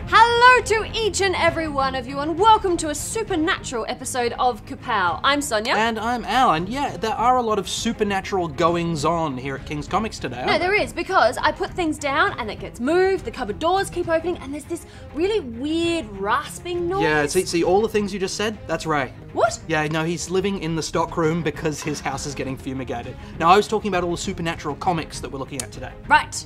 Hello to each and every one of you, and welcome to a supernatural episode of Kapow. I'm Sonia. And I'm Alan. Yeah, there are a lot of supernatural goings-on here at King's Comics today, No, there is, because I put things down and it gets moved, the cupboard doors keep opening, and there's this really weird rasping noise. Yeah, see all the things you just said? That's Ray. What? Yeah, no, he's living in the stockroom because his house is getting fumigated. Now, I was talking about all the supernatural comics that we're looking at today. Right.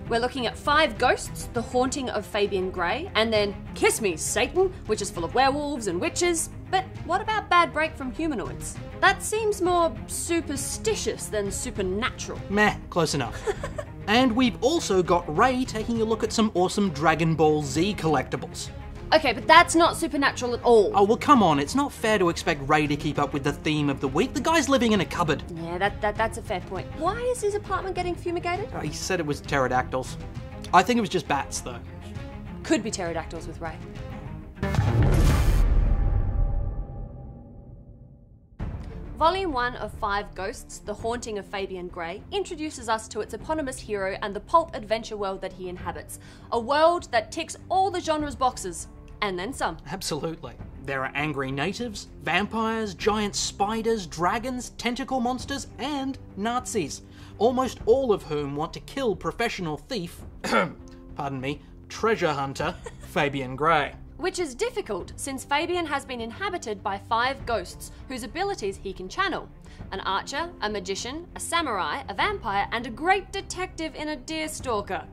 We're looking at 5 Ghosts, The Haunting of Fabian Grey, and then Kiss Me, Satan, which is full of werewolves and witches. But what about Bad Break from Humanoids? That seems more superstitious than supernatural. Meh, close enough. And we've also got Ray taking a look at some awesome Dragon Ball Z collectibles. Okay, but that's not supernatural at all. Oh, well, come on. It's not fair to expect Ray to keep up with the theme of the week. The guy's living in a cupboard. Yeah, that's a fair point. Why is his apartment getting fumigated? He said it was pterodactyls. I think it was just bats, though. Could be pterodactyls with Ray. Volume 1 of 5 Ghosts, The Haunting of Fabian Grey, introduces us to its eponymous hero and the pulp adventure world that he inhabits. A world that ticks all the genre's boxes. And then some. Absolutely. There are angry natives, vampires, giant spiders, dragons, tentacle monsters, and Nazis. Almost all of whom want to kill professional thief, pardon me, treasure hunter, Fabian Grey. Which is difficult, since Fabian has been inhabited by 5 ghosts whose abilities he can channel. An archer, a magician, a samurai, a vampire, and a great detective in a deer stalker.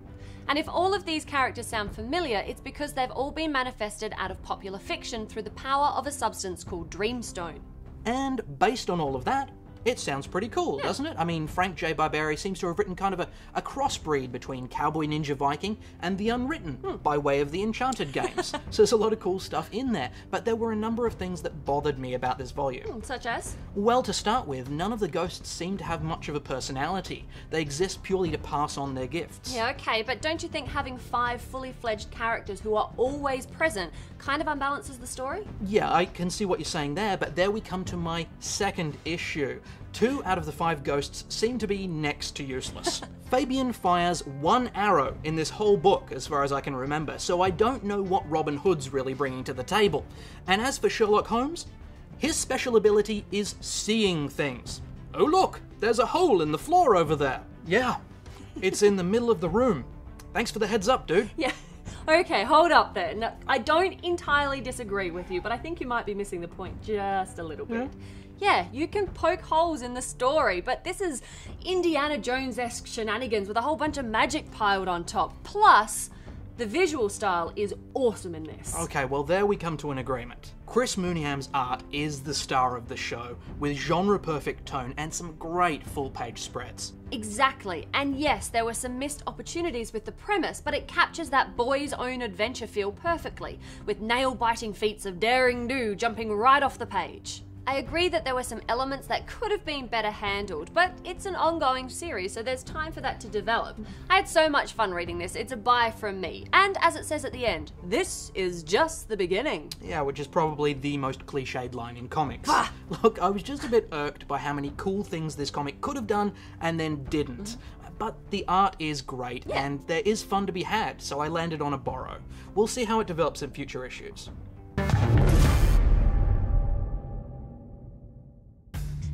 And if all of these characters sound familiar, it's because they've all been manifested out of popular fiction through the power of a substance called Dreamstone. And based on all of that, it sounds pretty cool, doesn't it? I mean, Frank J. Barberi seems to have written kind of a crossbreed between Cowboy Ninja Viking and The Unwritten by way of the Enchanted games. So there's a lot of cool stuff in there, but there were a number of things that bothered me about this volume. Such as? Well, to start with, none of the ghosts seem to have much of a personality. They exist purely to pass on their gifts. Yeah, okay, but don't you think having 5 fully fledged characters who are always present kind of unbalances the story? Yeah, I can see what you're saying there, but there we come to my second issue. 2 out of the 5 ghosts seem to be next to useless. Fabian fires 1 arrow in this whole book, as far as I can remember, so I don't know what Robin Hood's really bringing to the table. And as for Sherlock Holmes, his special ability is seeing things. Oh look, there's a hole in the floor over there. Yeah, it's in the middle of the room. Thanks for the heads up, dude. Yeah. Okay, hold up there. No, I don't entirely disagree with you, but I think you might be missing the point just a little bit. Yeah, you can poke holes in the story, but this is Indiana Jones-esque shenanigans with a whole bunch of magic piled on top. Plus, the visual style is awesome in this. Okay, well there we come to an agreement. Chris Mooneyham's art is the star of the show, with genre-perfect tone and some great full-page spreads. Exactly, and yes, there were some missed opportunities with the premise, but it captures that boy's own adventure feel perfectly, with nail-biting feats of daring do jumping right off the page. I agree that there were some elements that could have been better handled, but it's an ongoing series, so there's time for that to develop. I had so much fun reading this, it's a buy from me. And as it says at the end, this is just the beginning. Yeah, which is probably the most cliched line in comics. Look, I was just a bit irked by how many cool things this comic could have done and then didn't. But the art is great, and there is fun to be had, so I landed on a borrow. We'll see how it develops in future issues.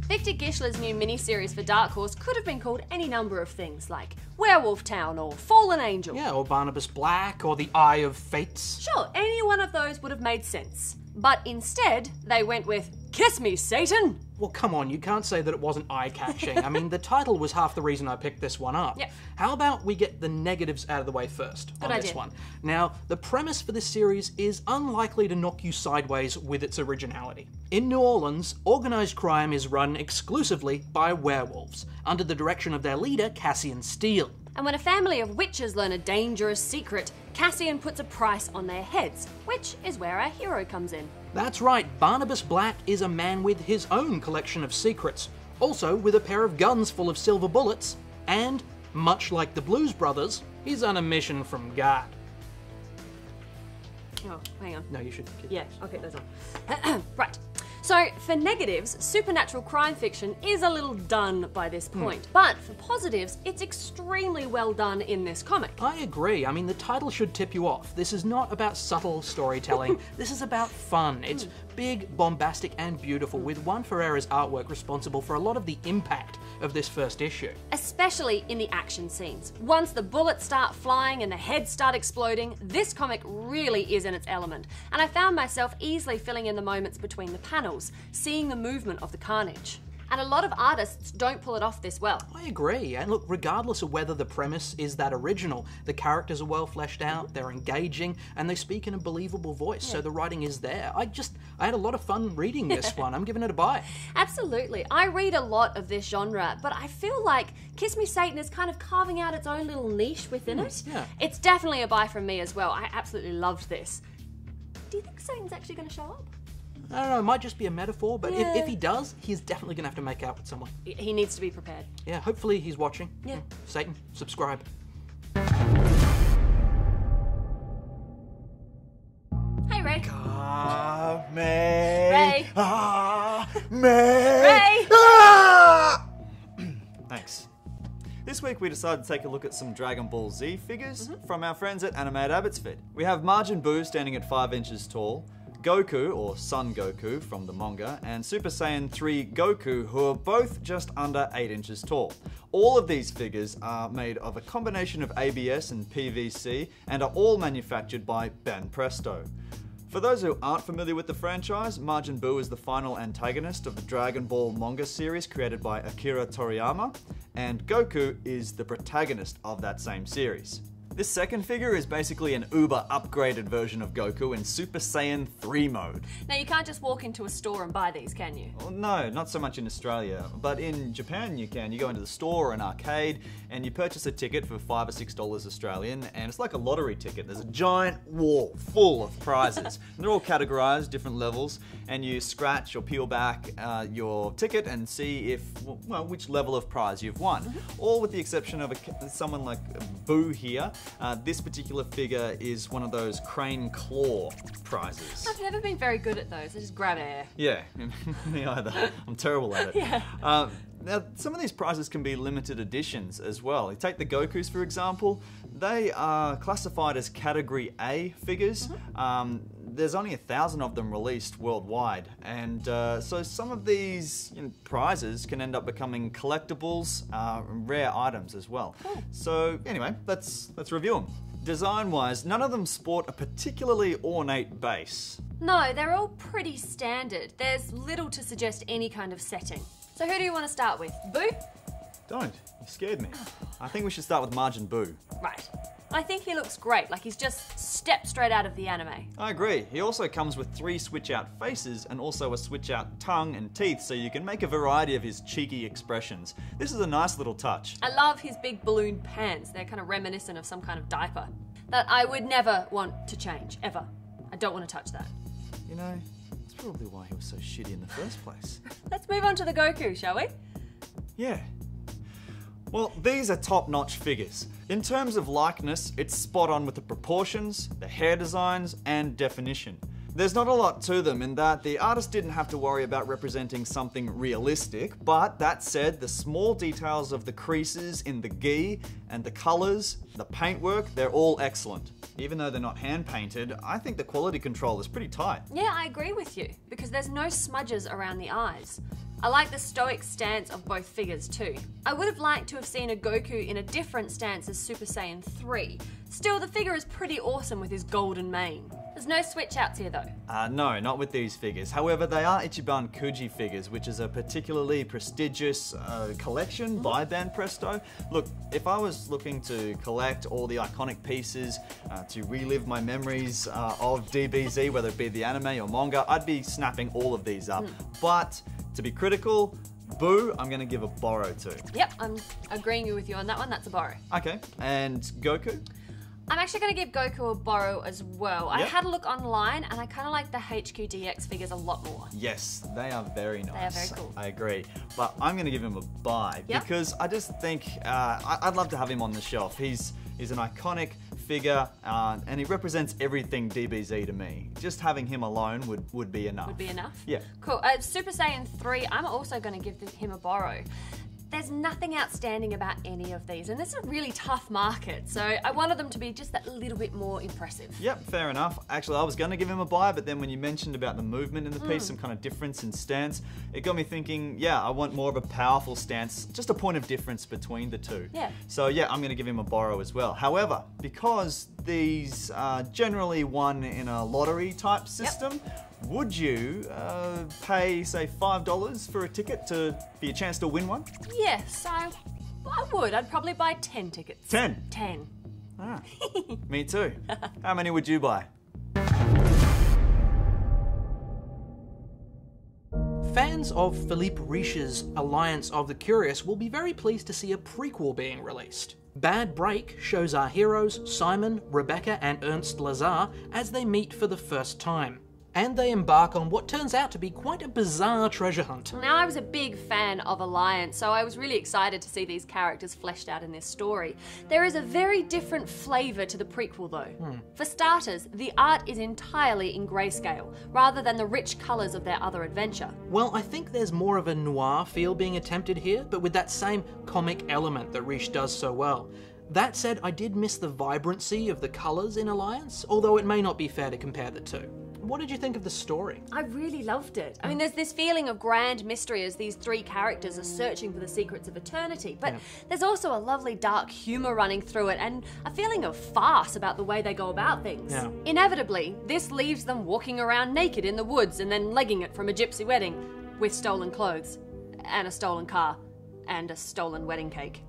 Victor Gischler's new miniseries for Dark Horse could have been called any number of things, like Werewolf Town or Fallen Angel. Yeah, or Barnabas Black, or The Eye of Fates. Sure, any one of those would have made sense. But instead, they went with Kiss Me, Satan! Well, come on, you can't say that it wasn't eye-catching. I mean, the title was half the reason I picked this one up. Yep. How about we get the negatives out of the way first on this idea. one? Now, the premise for this series is unlikely to knock you sideways with its originality. In New Orleans, organized crime is run exclusively by werewolves, under the direction of their leader, Cassian Steele. And when a family of witches learn a dangerous secret, Cassian puts a price on their heads, which is where our hero comes in. That's right, Barnabas Black is a man with his own collection of secrets, also with a pair of guns full of silver bullets, and, much like the Blues Brothers, he's on a mission from God. Oh, hang on. No, you should. Yeah, I'll keep those on. Right. So, for negatives, supernatural crime fiction is a little done by this point, but for positives, it's extremely well done in this comic. I agree. I mean, the title should tip you off. This is not about subtle storytelling. This is about fun. It's big, bombastic, and beautiful, with Juan Ferreira's artwork responsible for a lot of the impact of this first issue. Especially in the action scenes. Once the bullets start flying and the heads start exploding, this comic really is in its element, and I found myself easily filling in the moments between the panels, seeing the movement of the carnage. And a lot of artists don't pull it off this well. I agree, and look, regardless of whether the premise is that original, the characters are well fleshed out, they're engaging, and they speak in a believable voice, so the writing is there. I had a lot of fun reading this one. I'm giving it a buy. Absolutely. I read a lot of this genre, but I feel like Kiss Me Satan is kind of carving out its own little niche within it. Yeah. It's definitely a buy from me as well. I absolutely loved this. Do you think Satan's actually going to show up? I don't know, it might just be a metaphor, but if he does, he's definitely going to have to make out with someone. He needs to be prepared. Yeah, hopefully he's watching. Yeah. Satan, subscribe. Hey, Ray. Ray. Ray. Thanks. This week we decided to take a look at some Dragon Ball Z figures from our friends at Animate Abbotsford. We have Majin Buu standing at 5 inches tall, Goku, or Son Goku from the manga, and Super Saiyan 3 Goku, who are both just under 8 inches tall. All of these figures are made of a combination of ABS and PVC and are all manufactured by Banpresto. For those who aren't familiar with the franchise, Majin Buu is the final antagonist of the Dragon Ball manga series created by Akira Toriyama, and Goku is the protagonist of that same series. This second figure is basically an uber upgraded version of Goku in Super Saiyan 3 mode. Now, you can't just walk into a store and buy these, can you? Well, no, not so much in Australia, but in Japan you can. You go into the store or an arcade and you purchase a ticket for $5 or $6 Australian, and it's like a lottery ticket. There's a giant wall full of prizes. And they're all categorized, different levels, and you scratch or peel back your ticket and see if, well, which level of prize you've won. All with the exception of someone like Boo here. This particular figure is one of those crane claw prizes. I've never been very good at those. I just grab air. Yeah, me either. I'm terrible at it. Yeah. Now, some of these prizes can be limited editions as well. You take the Gokus, for example. They are classified as Category A figures. There's only 1,000 of them released worldwide, and so some of these prizes can end up becoming collectibles, rare items as well. Cool. So anyway, let's review them. Design-wise, none of them sport a particularly ornate base. No, they're all pretty standard. There's little to suggest any kind of setting. So who do you want to start with? Boo? Don't. You scared me. I think we should start with Majin Buu. Right. I think he looks great, like he's just stepped straight out of the anime. I agree. He also comes with 3 switch-out faces and also a switch-out tongue and teeth, so you can make a variety of his cheeky expressions. This is a nice little touch. I love his big balloon pants. They're kind of reminiscent of some kind of diaper that I would never want to change, ever. I don't want to touch that. You know, that's probably why he was so shitty in the first place. Let's move on to the Goku, shall we? Yeah. Well, these are top-notch figures. In terms of likeness, it's spot on with the proportions, the hair designs, and definition. There's not a lot to them in that the artist didn't have to worry about representing something realistic, but that said, the small details of the creases in the gi and the colours, the paintwork, they're all excellent. Even though they're not hand-painted, I think the quality control is pretty tight. Yeah, I agree with you, because there's no smudges around the eyes. I like the stoic stance of both figures too. I would have liked to have seen a Goku in a different stance as Super Saiyan 3. Still, the figure is pretty awesome with his golden mane. There's no switch outs here though. No, not with these figures. However, they are Ichiban Kuji figures, which is a particularly prestigious collection by Banpresto. Look, if I was looking to collect all the iconic pieces to relive my memories of DBZ, whether it be the anime or manga, I'd be snapping all of these up. But to be critical, Boo, I'm going to give a borrow to. Yep, I'm agreeing with you on that one. That's a borrow. Okay, and Goku? I'm actually going to give Goku a borrow as well. I Yep. had a look online and I kind of like the HQDX figures a lot more. Yes, they are very nice. They are very cool. I agree. But I'm going to give him a buy Yep. because I just think I'd love to have him on the shelf. He's an iconic figure, and he represents everything DBZ to me. Just having him alone would be enough. Would be enough? Yeah. Cool. Super Saiyan 3, I'm also going to give him a borrow. There's nothing outstanding about any of these, and this is a really tough market, so I wanted them to be just that little bit more impressive. Yep, fair enough. Actually, I was going to give him a buy, but then when you mentioned about the movement in the piece, some kind of difference in stance, it got me thinking, yeah, I want more of a powerful stance, just a point of difference between the two. Yeah. So yeah, I'm going to give him a borrow as well. However, because these are generally won in a lottery type system, would you pay, say, $5 for a ticket for your chance to win one? Yes, I would. I'd probably buy 10 tickets. 10? 10. Ah, me too. How many would you buy? Fans of Philippe Riche's Alliance of the Curious will be very pleased to see a prequel being released. Bad Break shows our heroes, Simon, Rebecca and Ernst Lazar, as they meet for the first time. And they embark on what turns out to be quite a bizarre treasure hunt. Now, I was a big fan of Alliance, so I was really excited to see these characters fleshed out in this story. There is a very different flavour to the prequel though. For starters, the art is entirely in grayscale, rather than the rich colours of their other adventure. Well, I think there's more of a noir feel being attempted here, but with that same comic element that Riche does so well. That said, I did miss the vibrancy of the colours in Alliance, although it may not be fair to compare the two. What did you think of the story? I really loved it. I mean, there's this feeling of grand mystery as these three characters are searching for the secrets of eternity, but there's also a lovely dark humour running through it and a feeling of farce about the way they go about things. Yeah. Inevitably, this leaves them walking around naked in the woods and then legging it from a gypsy wedding with stolen clothes and a stolen car and a stolen wedding cake.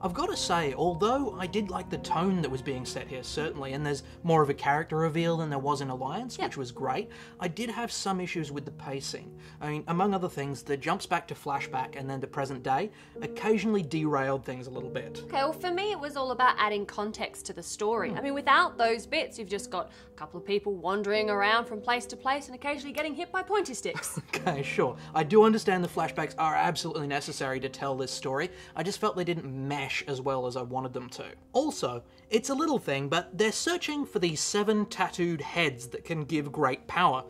I've got to say, although I did like the tone that was being set here, certainly, and there's more of a character reveal than there was in Alliance, which was great, I did have some issues with the pacing. I mean, among other things, the jumps back to flashback and then to present day occasionally derailed things a little bit. Okay, well for me it was all about adding context to the story. I mean, without those bits, you've just got a couple of people wandering around from place to place and occasionally getting hit by pointy sticks. Okay, sure. I do understand the flashbacks are absolutely necessary to tell this story. I just felt they didn't mesh as well as I wanted them to. Also, it's a little thing, but they're searching for these 7 tattooed heads that can give great power.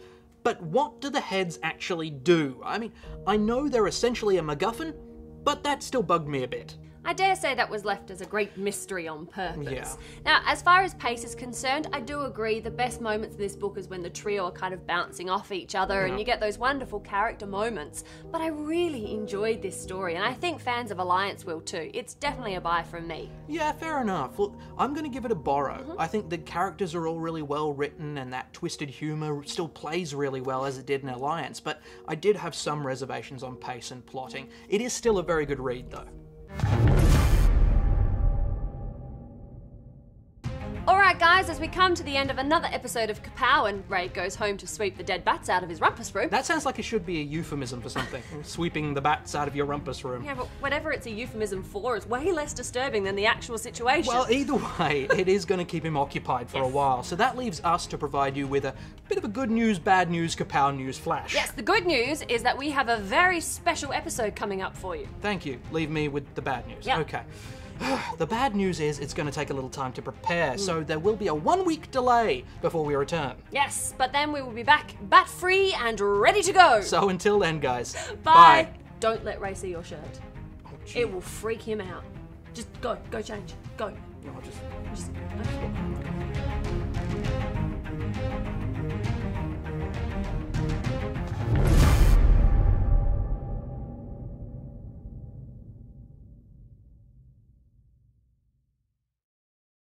But what do the heads actually do? I mean, I know they're essentially a MacGuffin, but that still bugged me a bit. I dare say that was left as a great mystery on purpose. Yeah. Now, as far as pace is concerned, I do agree the best moments of this book is when the trio are kind of bouncing off each other and you get those wonderful character moments. But I really enjoyed this story, and I think fans of Alliance will too. It's definitely a buy from me. Yeah, fair enough. Well, I'm going to give it a borrow. I think the characters are all really well written and that twisted humour still plays really well as it did in Alliance, but I did have some reservations on pace and plotting. It is still a very good read though. Alright guys, as we come to the end of another episode of Kapow and Ray goes home to sweep the dead bats out of his rumpus room. That sounds like it should be a euphemism for something. Sweeping the bats out of your rumpus room. Yeah, but whatever it's a euphemism for is way less disturbing than the actual situation. Well, either way, it is going to keep him occupied for a while, so that leaves us to provide you with a bit of a good news, bad news, Kapow news flash. Yes, the good news is that we have a very special episode coming up for you. Thank you. Leave me with the bad news. Yeah. Okay. The bad news is it's going to take a little time to prepare, so there will be a 1-week delay before we return. Yes, but then we will be back bat-free and ready to go. So until then, guys. Bye. Don't let Ray see your shirt. Oh, gee. It will freak him out. Just go change, go. No, I'll just... Just